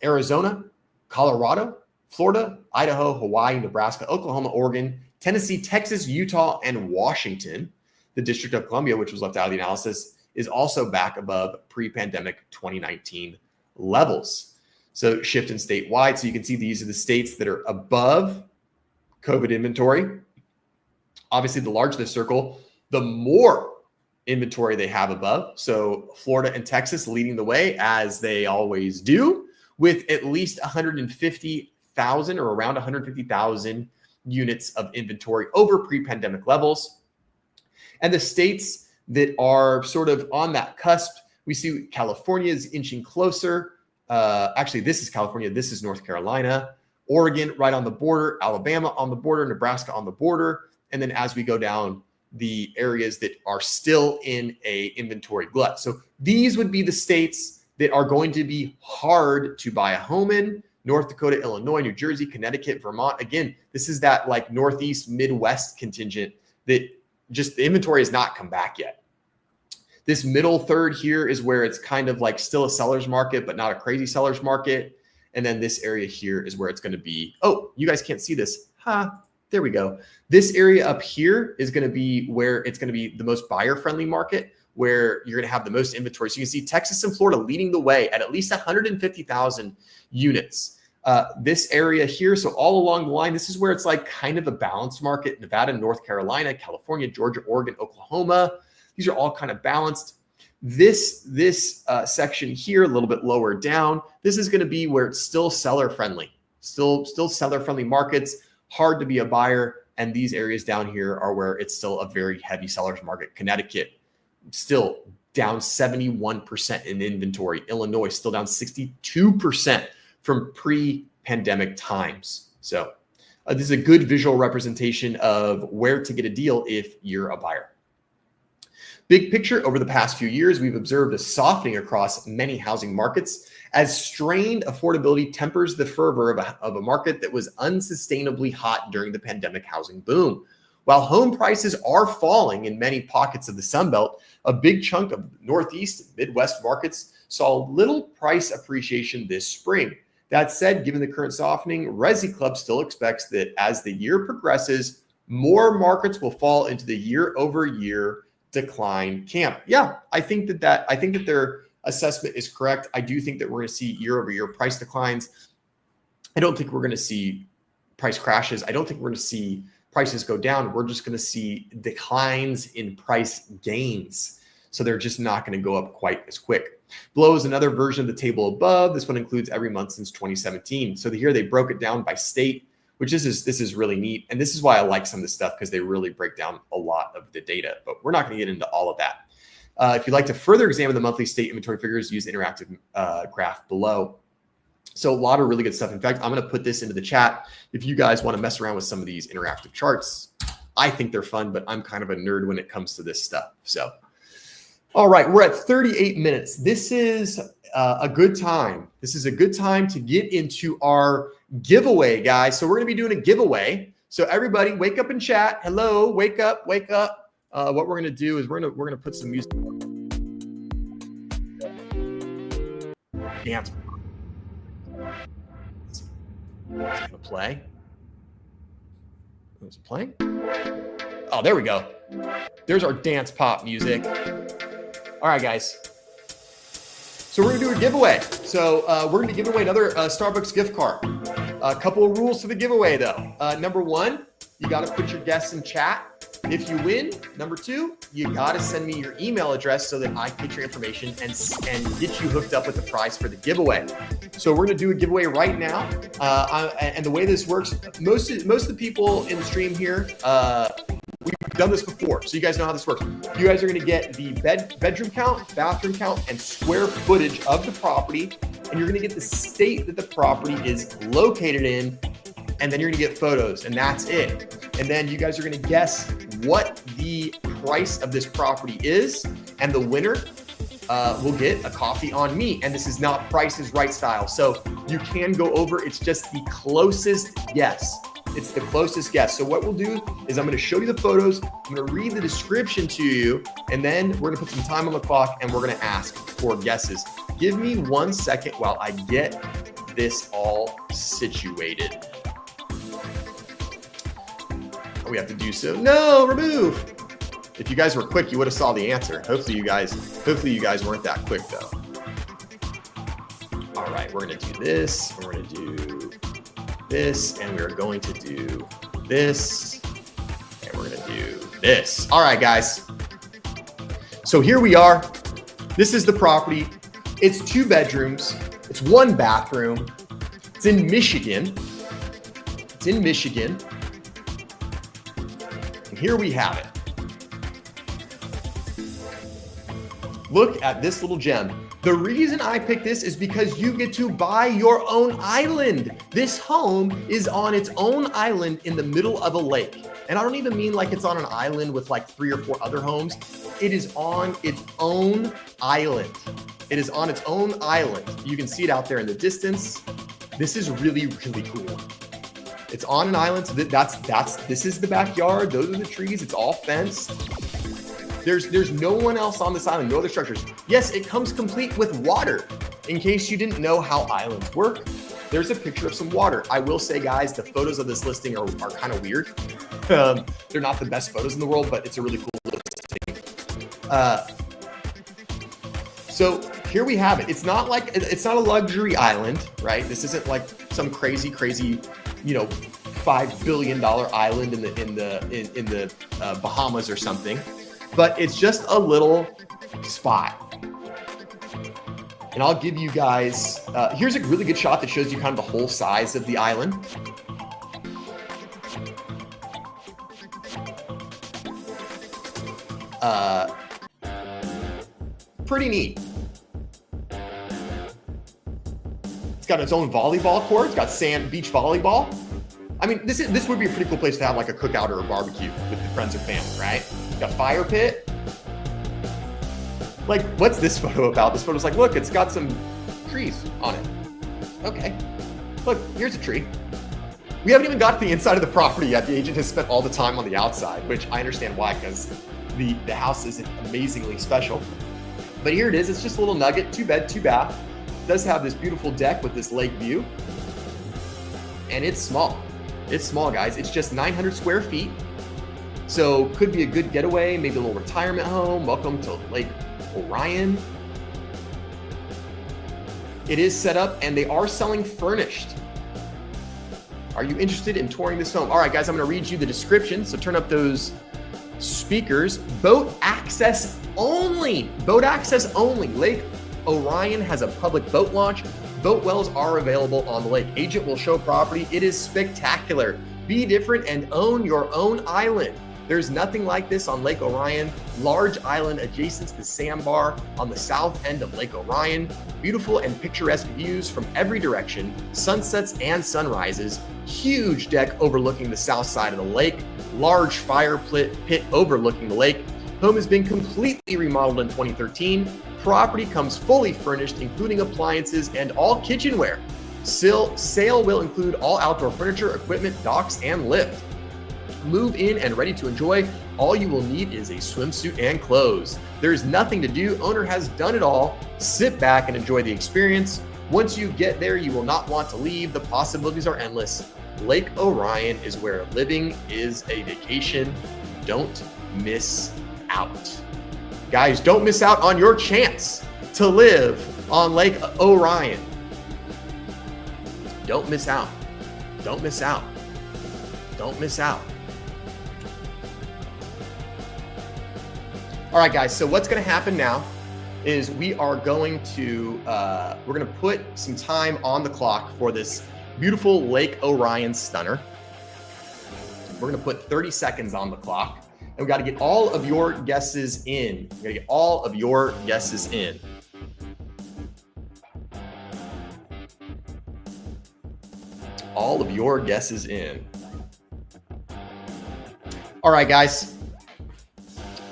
Arizona, Colorado, Florida, Idaho, Hawaii, Nebraska, Oklahoma, Oregon, Tennessee, Texas, Utah, and Washington. The District of Columbia, which was left out of the analysis, is also back above pre-pandemic 2019 levels. So shift in statewide. So you can see these are the states that are above COVID inventory. Obviously, the larger the circle, the more inventory they have above. So Florida and Texas leading the way, as they always do, with at least 150,000 or around 150,000 units of inventory over pre-pandemic levels. And the states that are sort of on that cusp, we see California is inching closer Actually, this is California. This is North Carolina, Oregon, right on the border, Alabama on the border, Nebraska on the border. And then as we go down, the areas that are still in a inventory glut. So these would be the states that are going to be hard to buy a home in: North Dakota, Illinois, New Jersey, Connecticut, Vermont. Again, this is that like Northeast, Midwest contingent that just the inventory has not come back yet. This middle third here is where it's kind of like still a seller's market, but not a crazy seller's market. And then this area here is where it's going to be, oh, you guys can't see this. There we go. This area up here is going to be where it's going to be the most buyer-friendly market, where you're going to have the most inventory. So you can see Texas and Florida leading the way at least 150,000 units. This area here, so all along the line, this is where it's like kind of a balanced market. Nevada, North Carolina, California, Georgia, Oregon, Oklahoma. These are all kind of balanced. This section here, a little bit lower down, this is going to be where it's still seller-friendly, still seller-friendly markets, hard to be a buyer. And these areas down here are where it's still a very heavy seller's market. Connecticut, still down 71% in inventory. Illinois, still down 62% from pre-pandemic times. So this is a good visual representation of where to get a deal if you're a buyer. Big picture, over the past few years, we've observed a softening across many housing markets as strained affordability tempers the fervor of a market that was unsustainably hot during the pandemic housing boom. While home prices are falling in many pockets of the Sun Belt, a big chunk of Northeast and Midwest markets saw little price appreciation this spring. That said, given the current softening, Resi Club still expects that as the year progresses, more markets will fall into the year-over-year decline camp. Yeah, I think that their assessment is correct. I do think that we're going to see year-over-year price declines. I don't think we're going to see price crashes. I don't think we're going to see prices go down. We're just going to see declines in price gains. So they're just not going to go up quite as quick. Below is another version of the table above. This one includes every month since 2017. So here they broke it down by state, which this is really neat. And this is why I like some of this stuff, because they really break down a lot of the data, but we're not going to get into all of that. If you'd like to further examine the monthly state inventory figures, use the interactive graph below. So a lot of really good stuff. In fact, I'm going to put this into the chat if you guys want to mess around with some of these interactive charts. I think they're fun, but I'm kind of a nerd when it comes to this stuff. So, all right, we're at 38 minutes. This is a good time. This is a good time to get into our giveaway, guys. So we're going to be doing a giveaway. So everybody wake up and chat. Hello, wake up, wake up. What we're going to do is we're going to put some music. Dance. Is it going to play? Is it playing? Oh, there we go. There's our dance pop music. All right, guys. So we're going to do a giveaway. So we're going to give away another Starbucks gift card. A couple of rules to the giveaway, though. Number one, you got to put your guess in chat if you win. Number two, you got to send me your email address so that I can get your information and get you hooked up with the prize for the giveaway. So we're going to do a giveaway right now. And the way this works, most of the people in the stream here, we've done this before, so you guys know how this works. You guys are going to get the bedroom count, bathroom count, and square footage of the property, and you're going to get the state that the property is located in, and then you're going to get photos, and that's it. And then you guys are going to guess what the price of this property is, and the winner will get a coffee on me. And this is not Price is Right style, so you can go over. It's just the closest guess. It's the closest guess. So what we'll do is I'm going to show you the photos. I'm going to read the description to you, and then we're going to put some time on the clock, and we're going to ask for guesses. Give me 1 second while I get this all situated. We have to do so. No, remove. If you guys were quick, you would have saw the answer. Hopefully you guys weren't that quick though. All right, we're going to do this. We're going to do this, and we're going to do this, and we're going to do this. All right, guys. So here we are. This is the property. It's 2 bedrooms. It's 1 bathroom. It's in Michigan. It's in Michigan. And here we have it. Look at this little gem. The reason I picked this is because you get to buy your own island. This home is on its own island in the middle of a lake. And I don't even mean like it's on an island with like 3 or 4 other homes. It is on its own island. It is on its own island. You can see it out there in the distance. This is really, really cool. It's on an island. So this is the backyard. Those are the trees. It's all fenced. There's no one else on this island, no other structures. Yes, it comes complete with water. In case you didn't know how islands work, there's a picture of some water. I will say, guys, the photos of this listing are kind of weird. They're not the best photos in the world, but it's a really cool listing. So here we have it. It's not a luxury island, right? This isn't like some crazy, $5 billion island in the Bahamas or something. But it's just a little spot. And I'll give you guys, here's a really good shot that shows you kind of the whole size of the island. Pretty neat. It's got its own volleyball court. It's got beach volleyball. I mean, this would be a pretty cool place to have like a cookout or a barbecue with the friends or family, right? Got fire pit. Like, what's this photo about? This photo's like, look, it's got some trees on it. Okay. Look, here's a tree. We haven't even got to the inside of the property yet. The agent has spent all the time on the outside, which I understand why, because the house isn't amazingly special. But here it is. It's just a little nugget, 2 bed, 2 bath. It does have this beautiful deck with this lake view. And it's small. It's small, guys. It's just 900 square feet. So could be a good getaway, maybe a little retirement home. Welcome to Lake Orion. It is set up and they are selling furnished. Are you interested in touring this home? All right, guys, I'm going to read you the description. So turn up those speakers. Boat access only. Boat access only. Lake Orion has a public boat launch. Boat wells are available on the lake. Agent will show property. It is spectacular. Be different and own your own island. There's nothing like this on Lake Orion. Large island adjacent to the sandbar on the south end of Lake Orion. Beautiful and picturesque views from every direction, sunsets and sunrises. Huge deck overlooking the south side of the lake. Large fire pit overlooking the lake. Home has been completely remodeled in 2013. Property comes fully furnished, including appliances and all kitchenware. Sale will include all outdoor furniture, equipment, docks, and lift. Move in and ready to enjoy. All you will need is a swimsuit and clothes. There is nothing to do. Owner has done it all. Sit back and enjoy the experience. Once you get there, you will not want to leave. The possibilities are endless. Lake Orion is where living is a vacation. Don't miss out. Guys, don't miss out on your chance to live on Lake Orion. Don't miss out. Don't miss out. Don't miss out. All right, guys, so what's going to happen now is we are going to put some time on the clock for this beautiful Lake Orion stunner. We're going to put 30 seconds on the clock, and we got to get all of your guesses in. We got to get all of your guesses in. All of your guesses in. All right, guys.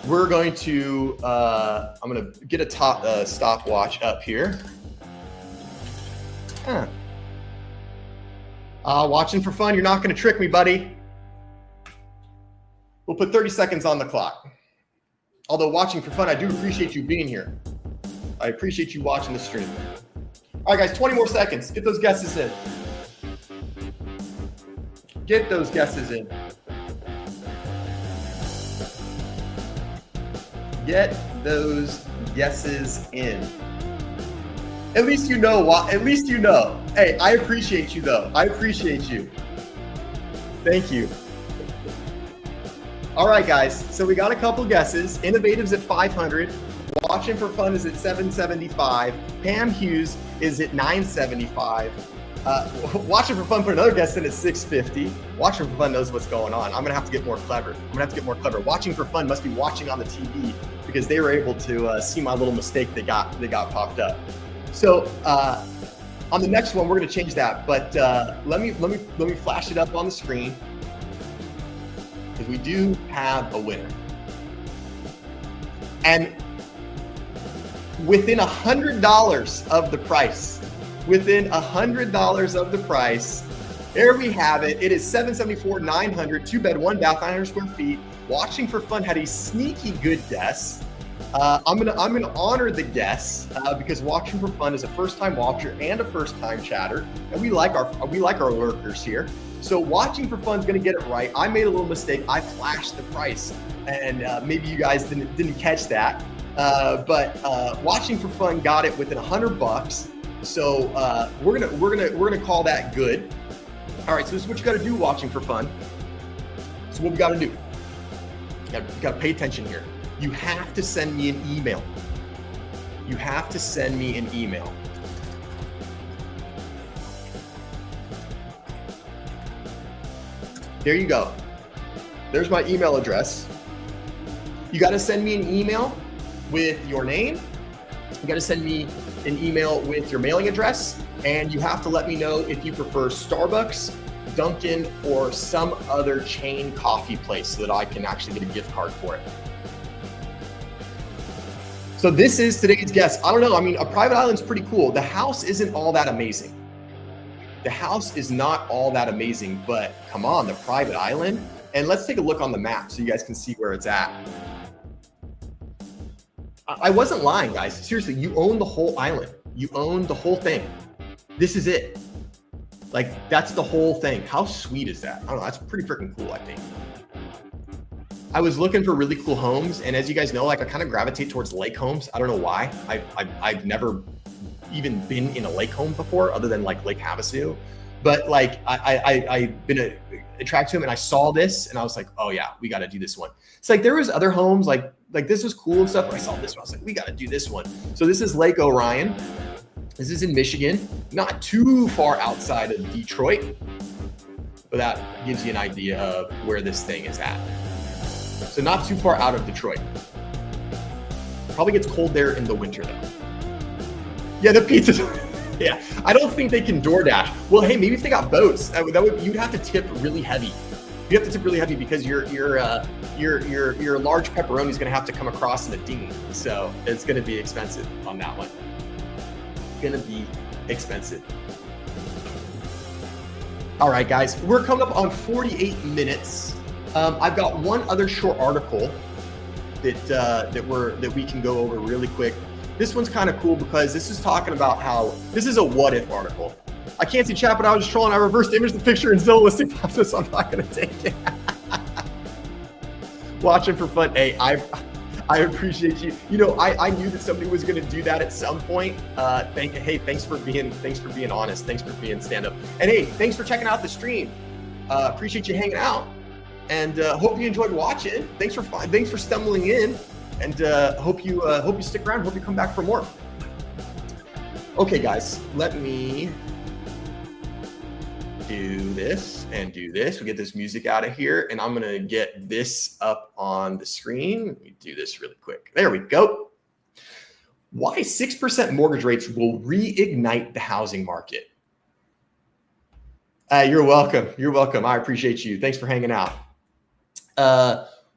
We're going to, I'm going to get a stopwatch up here. Watching for fun. You're not going to trick me, buddy. We'll put 30 seconds on the clock. Although watching for fun, I do appreciate you being here. I appreciate you watching the stream. All right, guys, 20 more seconds. Get those guesses in. Get those guesses in. Get those guesses in. At least you know what. At least you know. Hey, I appreciate you though. I appreciate you. Thank you. All right, guys. So we got a couple guesses. Innovative's at 500. Watching for Fun is at 775. Pam Hughes is at 975. Watching for Fun put another guest in at 650. Watching for Fun knows what's going on. I'm gonna have to get more clever. Watching for Fun must be watching on the TV because they were able to see my little mistake that got popped up. So on the next one, we're going to change that. But let me flash it up on the screen, because we do have a winner. And within $100 of the price, there we have it. It is $774,900, 2-bed, 1-bath, 900 square feet. Watching for Fun had a sneaky good guess. I'm gonna honor the guess because Watching for Fun is a first-time watcher and a first-time chatter, and we like our lurkers here. So Watching for Fun's gonna get it right. I made a little mistake. I flashed the price, and maybe you guys didn't catch that. But Watching for Fun got it within $100. So we're gonna call that good. All right, so this is what you got to do, Watching for Fun. So what we got to do? You got to pay attention here. You have to send me an email. There you go. There's my email address. You got to send me an email with your name. You got to send me an email with your mailing address, and you have to let me know if you prefer Starbucks, Dunkin', or some other chain coffee place so that I can actually get a gift card for it. So this is today's guess. I don't know. I mean, a private island's pretty cool. The house isn't all that amazing. The house is not all that amazing, but come on, the private island. And let's take a look on the map so you guys can see where it's at. I wasn't lying, guys. Seriously, you own the whole island. You own the whole thing. This is it. Like, that's the whole thing. How sweet is that? I don't know. That's pretty freaking cool, I think. I was looking for really cool homes, and as you guys know, like, I kind of gravitate towards lake homes. I don't know why. I've never even been in a lake home before, other than like Lake Havasu. But like, I've been attracted to them, and I saw this, and I was like, oh yeah, we got to do this one. It's like there was other homes like this was cool and stuff, but I saw this one. I was like, we got to do this one. So this is Lake Orion. This is in Michigan, not too far outside of Detroit, but that gives you an idea of where this thing is at. So not too far out of Detroit. Probably gets cold there in the winter though. Yeah, the pizza. Yeah, I don't think they can DoorDash. Well, hey, maybe if they got boats, you'd have to tip really heavy. You have to tip really heavy because your large pepperoni is going to have to come across in a dinghy. So it's going to be expensive on that one. Going to be expensive. All right, guys, we're coming up on 48 minutes. I've got one other short article that we can go over really quick. This one's kind of cool because this is talking about how this is a what if article. I can't see chat, but I was just trolling. I reversed imaged the picture in Zillow listing process. So I'm not going to take it. Watching for Fun. Hey, I appreciate you. You know, I knew that somebody was going to do that at some point. Thanks for being honest. Thanks for being stand up. And hey, thanks for checking out the stream. Appreciate you hanging out, and hope you enjoyed watching. Thanks for stumbling in, and hope you stick around. Hope you come back for more. Okay, guys, let me do this and do this. We get this music out of here, and I'm gonna get this up on the screen. Let me do this really quick. There we go. Why 6% mortgage rates will reignite the housing market. You're welcome. You're welcome. I appreciate you. Thanks for hanging out.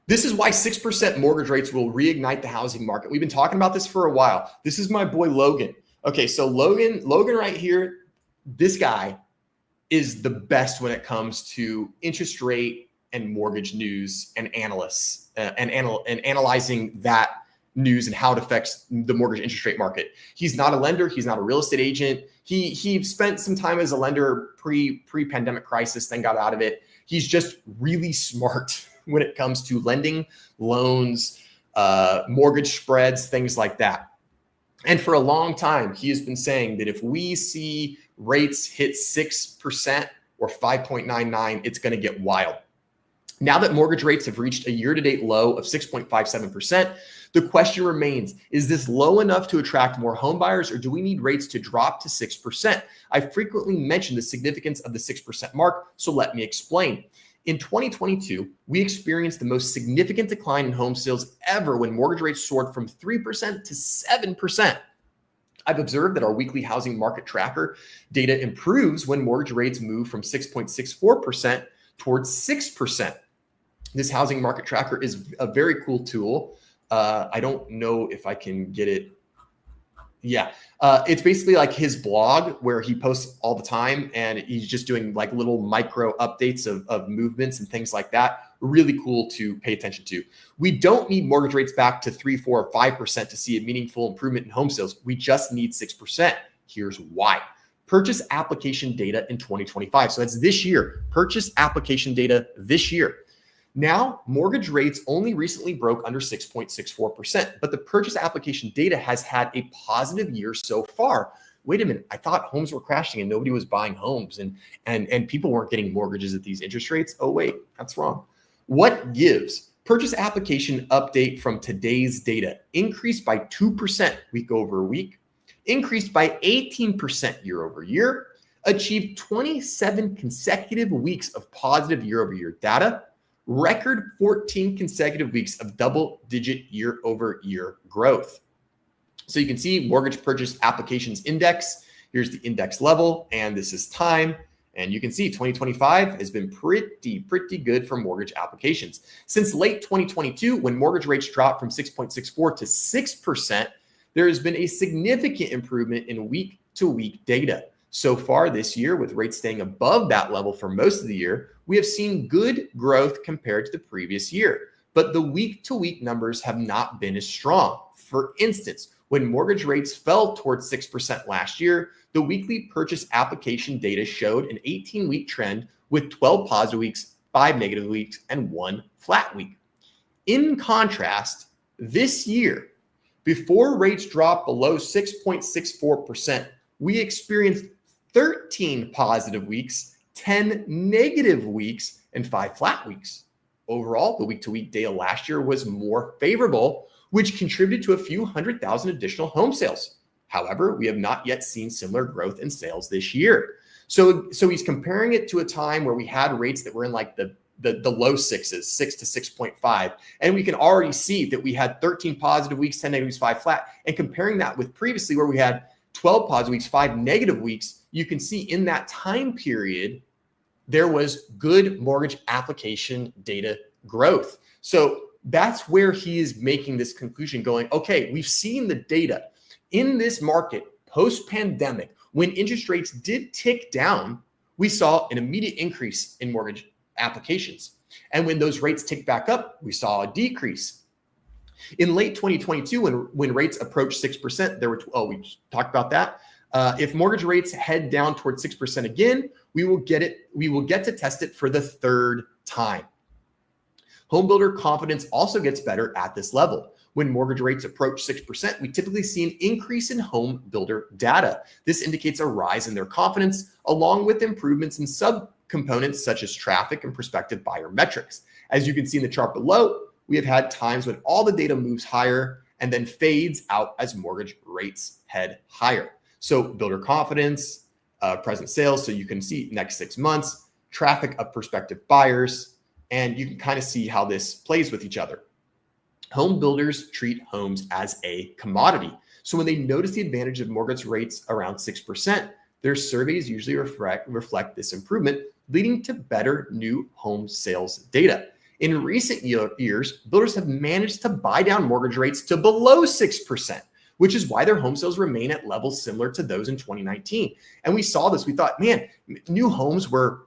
This is why 6% mortgage rates will reignite the housing market. We've been talking about this for a while. This is my boy Logan. Okay, so Logan right here, this guy is the best when it comes to interest rate and mortgage news and analysts and analyzing that news and how it affects the mortgage interest rate market. He's not a lender. He's not a real estate agent. He spent some time as a lender pre-pandemic crisis, then got out of it. He's just really smart when it comes to lending, loans, mortgage spreads, things like that. And for a long time, he has been saying that if we see rates hit 6% or 5.99, it's going to get wild. Now that mortgage rates have reached a year-to-date low of 6.57%, the question remains, is this low enough to attract more home buyers, or do we need rates to drop to 6%? I frequently mention the significance of the 6% mark, so let me explain. In 2022, we experienced the most significant decline in home sales ever when mortgage rates soared from 3% to 7%. I've observed that our weekly housing market tracker data improves when mortgage rates move from 6.64% towards 6%. This housing market tracker is a very cool tool. I don't know if I can get it. Yeah, it's basically like his blog where he posts all the time, and he's just doing like little micro updates of movements and things like that. Really cool to pay attention to. We don't need mortgage rates back to 3, 4, or 5% to see a meaningful improvement in home sales. We just need 6%. Here's why. Purchase application data in 2025. So that's this year. Purchase application data this year. Now, mortgage rates only recently broke under 6.64%, but the purchase application data has had a positive year so far. Wait a minute, I thought homes were crashing and nobody was buying homes and people weren't getting mortgages at these interest rates. Oh, wait, that's wrong. What gives? Purchase application update from today's data increased by 2% week over week, increased by 18% year over year, achieved 27 consecutive weeks of positive year over year data, record 14 consecutive weeks of double-digit year-over-year growth. So you can see mortgage purchase applications index. Here's the index level, and this is time. And you can see 2025 has been pretty good for mortgage applications. Since late 2022, when mortgage rates dropped from 6.64 to 6%, there has been a significant improvement in week-to-week data. So far this year, with rates staying above that level for most of the year, we have seen good growth compared to the previous year, but the week-to-week numbers have not been as strong. For instance, when mortgage rates fell towards 6% last year, the weekly purchase application data showed an 18-week trend with 12 positive weeks, 5 negative weeks, and 1 flat week. In contrast, this year, before rates dropped below 6.64%, we experienced 13 positive weeks, 10 negative weeks, and 5 flat weeks. Overall, the week-to-week data last year was more favorable, which contributed to a few 100,000 additional home sales. However, we have not yet seen similar growth in sales this year. So he's comparing it to a time where we had rates that were in like the low sixes, 6 to 6.5. And we can already see that we had 13 positive weeks, 10 negative weeks, 5 flat. And comparing that with previously where we had 12 positive weeks, 5 negative weeks, you can see in that time period, there was good mortgage application data growth. So that's where he is making this conclusion going, okay, we've seen the data in this market post-pandemic. When interest rates did tick down, we saw an immediate increase in mortgage applications. And when those rates ticked back up, we saw a decrease. In late 2022, when rates approached 6%, we talked about that. If mortgage rates head down towards 6% again, we will get to test it for the third time. Home builder confidence also gets better at this level. When mortgage rates approach 6%, we typically see an increase in home builder data. This indicates a rise in their confidence, along with improvements in subcomponents such as traffic and prospective buyer metrics. As you can see in the chart below, we have had times when all the data moves higher and then fades out as mortgage rates head higher. So builder confidence, present sales. So you can see next 6 months, traffic of prospective buyers, and you can kind of see how this plays with each other. Home builders treat homes as a commodity. So when they notice the advantage of mortgage rates around 6%, their surveys usually reflect this improvement, leading to better new home sales data. In recent years, builders have managed to buy down mortgage rates to below 6%, which is why their home sales remain at levels similar to those in 2019. And we saw this. We thought, man, new homes are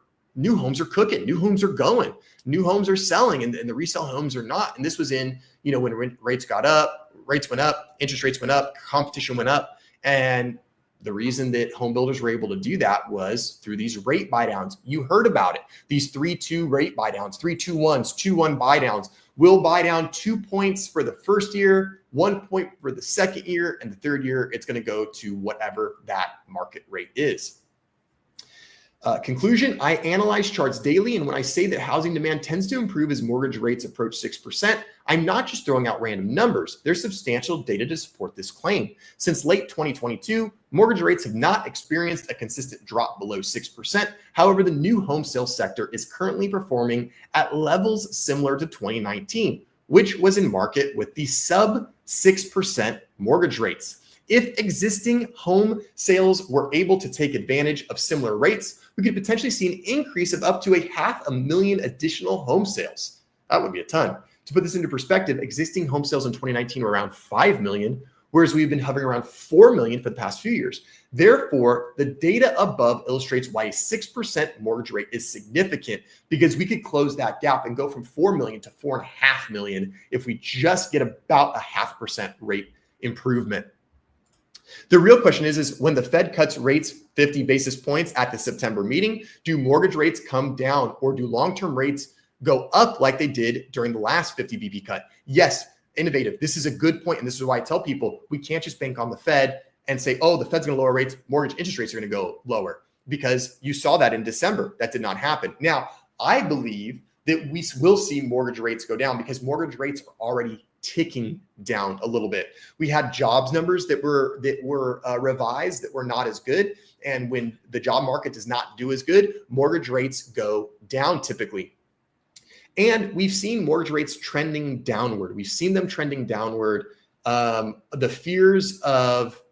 cooking, new homes are going, new homes are selling, and the resale homes are not. And this was in, when rates went up, interest rates went up, competition went up. And the reason that home builders were able to do that was through these rate buy downs. You heard about it. These 3-2 rate buy downs, 3-2-1s, 2-1 buy downs. We'll buy down 2 points for the first year, 1 point for the second year, and the third year, it's going to go to whatever that market rate is. Conclusion, I analyze charts daily, and when I say that housing demand tends to improve as mortgage rates approach 6%, I'm not just throwing out random numbers. There's substantial data to support this claim. Since late 2022, mortgage rates have not experienced a consistent drop below 6%. However, the new home sales sector is currently performing at levels similar to 2019, which was in market with the sub 6% mortgage rates. If existing home sales were able to take advantage of similar rates, we could potentially see an increase of up to 500,000 additional home sales. That would be a ton. To put this into perspective, existing home sales in 2019 were around 5 million, whereas we've been hovering around 4 million for the past few years. Therefore, the data above illustrates why a 6% mortgage rate is significant, because we could close that gap and go from 4 million to 4.5 million if we just get about a 0.5% rate improvement. The real question is when the Fed cuts rates 50 basis points at the September meeting, do mortgage rates come down, or do long-term rates go up like they did during the last 50 BP cut? Yes, innovative. This is a good point, and this is why I tell people we can't just bank on the Fed and say, oh, the Fed's going to lower rates, mortgage interest rates are going to go lower, because you saw that in December. That did not happen. Now, I believe that we will see mortgage rates go down because mortgage rates are already ticking down a little bit. We had jobs numbers that were revised that were not as good. And when the job market does not do as good, mortgage rates go down typically. And we've seen mortgage rates trending downward. We've seen them trending downward. The fears of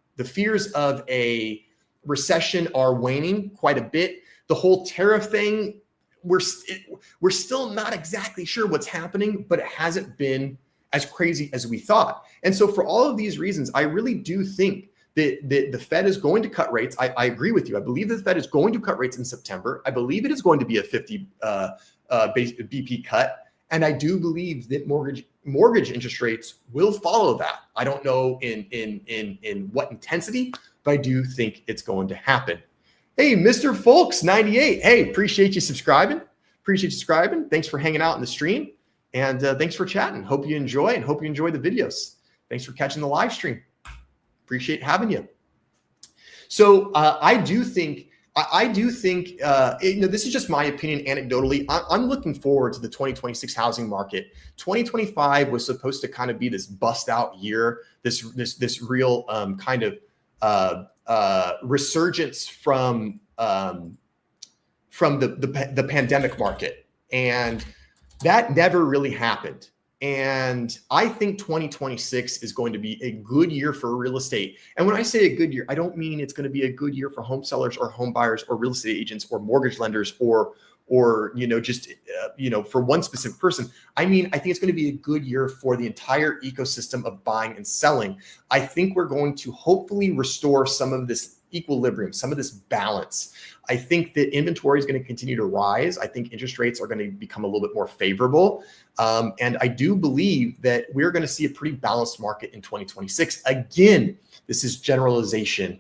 a recession are waning quite a bit. The whole tariff thing, we're still not exactly sure what's happening, but it hasn't been as crazy as we thought. And so for all of these reasons, I really do think that the Fed is going to cut rates. I agree with you. I believe that the Fed is going to cut rates in September. I believe it is going to be a 50 BP cut. And I do believe that mortgage interest rates will follow that. I don't know in what intensity, but I do think it's going to happen. Hey, Mr. Folks 98. Hey, appreciate you subscribing. Thanks for hanging out in the stream. And thanks for chatting. Hope you enjoy and hope you enjoy the videos. Thanks for catching the live stream. Appreciate having you. So I do think, this is just my opinion anecdotally. I'm looking forward to the 2026 housing market. 2025 was supposed to kind of be this bust out year, this real kind of resurgence from the pandemic market. And that never really happened. And I think 2026 is going to be a good year for real estate. And when I say a good year, I don't mean it's going to be a good year for home sellers or home buyers or real estate agents or mortgage lenders or just for one specific person. I mean, I think it's going to be a good year for the entire ecosystem of buying and selling. I think we're going to hopefully restore some of this equilibrium, some of this balance. I think that inventory is going to continue to rise. I think interest rates are going to become a little bit more favorable. And I do believe that we're going to see a pretty balanced market in 2026. Again, this is generalization.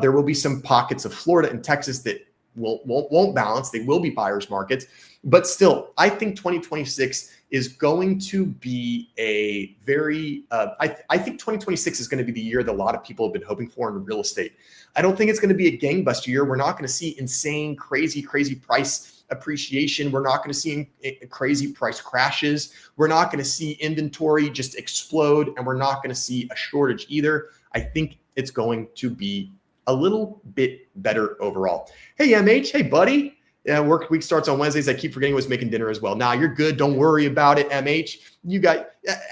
There will be some pockets of Florida and Texas that won't balance. They will be buyers markets. But still, I think 2026 is going to be a very, I think 2026 is going to be the year that a lot of people have been hoping for in real estate. I don't think it's going to be a gangbuster year. We're not going to see insane, crazy price appreciation. We're not going to see crazy price crashes. We're not going to see inventory just explode, and we're not going to see a shortage either. I think it's going to be a little bit better overall. Hey, MH. Hey, buddy. Yeah, work week starts on Wednesdays. I keep forgetting what's making dinner as well. Nah, you're good. Don't worry about it, MH. You got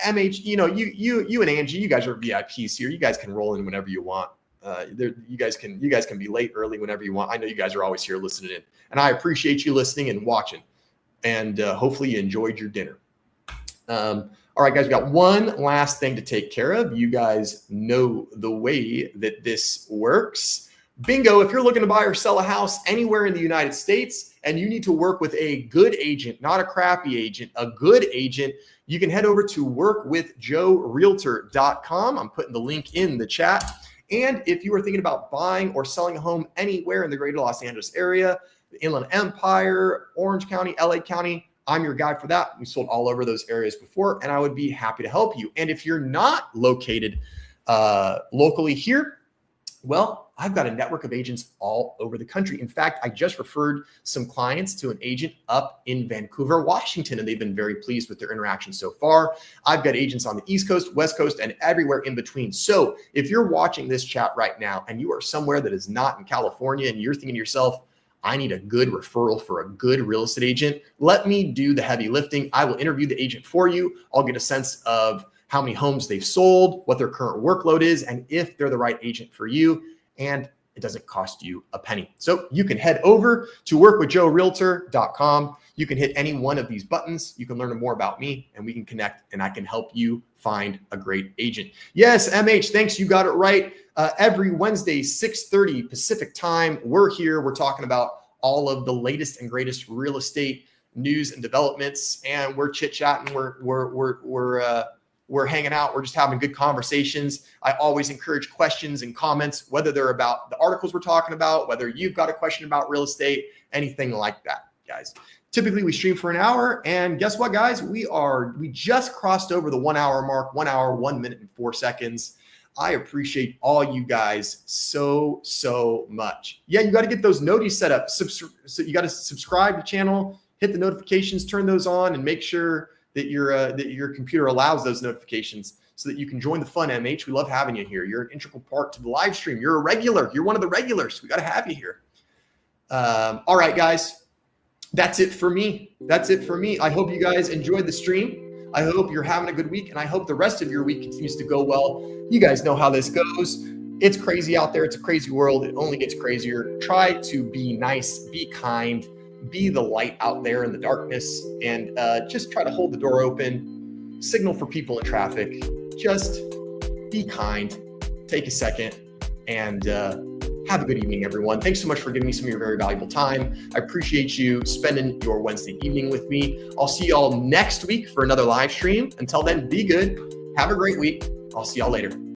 MH. You and Angie. You guys are VIPs here. You guys can roll in whenever you want. You guys can be late, early, whenever you want. I know you guys are always here listening in, and I appreciate you listening and watching. And hopefully you enjoyed your dinner. All right, guys, we got one last thing to take care of. You guys know the way that this works. Bingo, if you're looking to buy or sell a house anywhere in the United States and you need to work with a good agent, not a crappy agent, a good agent, you can head over to workwithjoerealtor.com. I'm putting the link in the chat. And if you are thinking about buying or selling a home anywhere in the greater Los Angeles area, the Inland Empire, Orange County, LA County, I'm your guy for that. We sold all over those areas before, and I would be happy to help you. And if you're not located locally here, Well, I've got a network of agents all over the country. In fact, I just referred some clients to an agent up in Vancouver, Washington, and they've been very pleased with their interaction so far. I've got agents on the East Coast, West Coast, and everywhere in between. So if you're watching this chat right now and you are somewhere that is not in California and you're thinking to yourself, I need a good referral for a good real estate agent, let me do the heavy lifting. I will interview the agent for you. I'll get a sense of how many homes they've sold, what their current workload is, and if they're the right agent for you. And it doesn't cost you a penny. So you can head over to workwithjoerealtor.com. You can hit any one of these buttons. You can learn more about me and we can connect and I can help you find a great agent. Yes, MH, thanks. You got it right. Every Wednesday, 6:30 Pacific time, we're here. We're talking about all of the latest and greatest real estate news and developments, and we're chit-chatting. We're hanging out. We're just having good conversations. I always encourage questions and comments, whether they're about the articles we're talking about, whether you've got a question about real estate, anything like that, guys. Typically, we stream for an hour. And guess what, guys? We just crossed over the 1 hour mark, 1 hour, 1 minute and 4 seconds. I appreciate all you guys so much. Yeah, you got to get those noties set up. So you got to subscribe to the channel, hit the notifications, turn those on, and make sure that your computer allows those notifications so that you can join the fun, MH. We love having you here. You're an integral part to the live stream. You're a regular. You're one of the regulars. We got to have you here. All right, guys. That's it for me. I hope you guys enjoyed the stream. I hope you're having a good week, and I hope the rest of your week continues to go well. You guys know how this goes. It's crazy out there. It's a crazy world. It only gets crazier. Try to be nice, be kind, be the light out there in the darkness, and just try to hold the door open, signal for people in traffic. Just be kind, take a second, and have a good evening, everyone. Thanks so much for giving me some of your very valuable time. I appreciate you spending your Wednesday evening with me. I'll see you all next week for another live stream. Until then, be good. Have a great week. I'll see y'all later.